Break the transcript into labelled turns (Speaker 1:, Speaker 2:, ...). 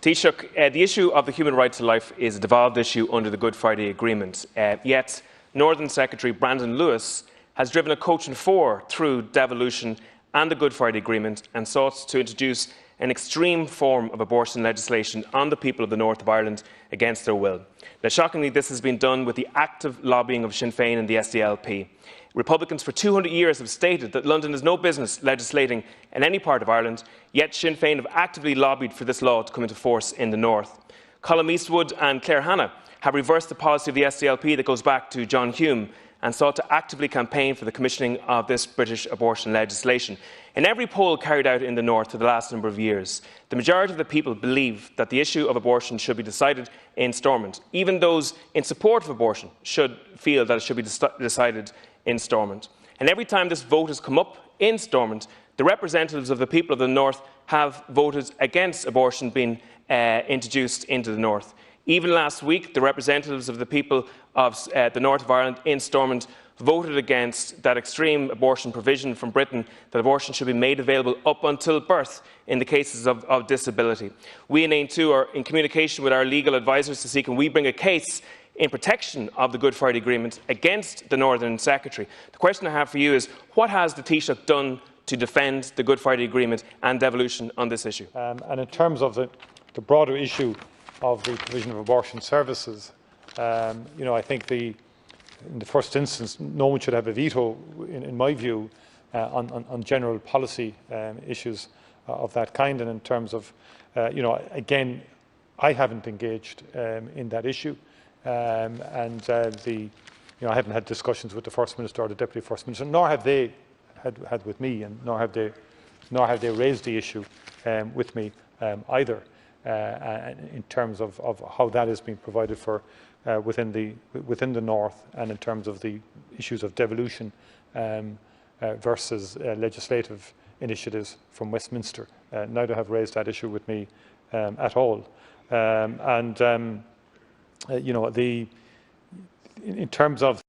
Speaker 1: Taoiseach, the issue of the human right to life is a devolved issue under the Good Friday Agreement. Yet, Northern Secretary Brandon Lewis has driven a coach and four through devolution and the Good Friday Agreement and sought to introduce an extreme form of abortion legislation on the people of the north of Ireland against their will. Now, shockingly, this has been done with the active lobbying of Sinn Féin and the SDLP. Republicans for 200 years have stated that London has no business legislating in any part of Ireland, yet Sinn Féin have actively lobbied for this law to come into force in the north. Colm Eastwood and Claire Hanna have reversed the policy of the SDLP that goes back to John Hume and sought to actively campaign for the commissioning of this British abortion legislation. In every poll carried out in the north for the last number of years, the majority of the people believe that the issue of abortion should be decided in Stormont. Even those in support of abortion should feel that it should be decided in Stormont. And every time this vote has come up in Stormont, the representatives of the people of the north have voted against abortion being introduced into the north. Even last week, the representatives of the people of the north of Ireland in Stormont voted against that extreme abortion provision from Britain that abortion should be made available up until birth in the cases of disability. We in Aon2 are in communication with our legal advisers to see can we bring a case in protection of the Good Friday Agreement against the Northern Secretary. The question I have for you is, what has the Taoiseach done to defend the Good Friday Agreement and devolution on this issue?
Speaker 2: And in terms of the broader issue of the provision of abortion services, I think in the first instance, no one should have a veto, in my view, on general policy issues of that kind. And in terms of, again, I haven't engaged in that issue, and I haven't had discussions with the First Minister or the Deputy First Minister, nor have they had with me, and nor have they raised the issue with me either. In terms of how that is being provided for within the north, and in terms of the issues of devolution versus legislative initiatives from Westminster, neither have raised that issue with me at all. In terms of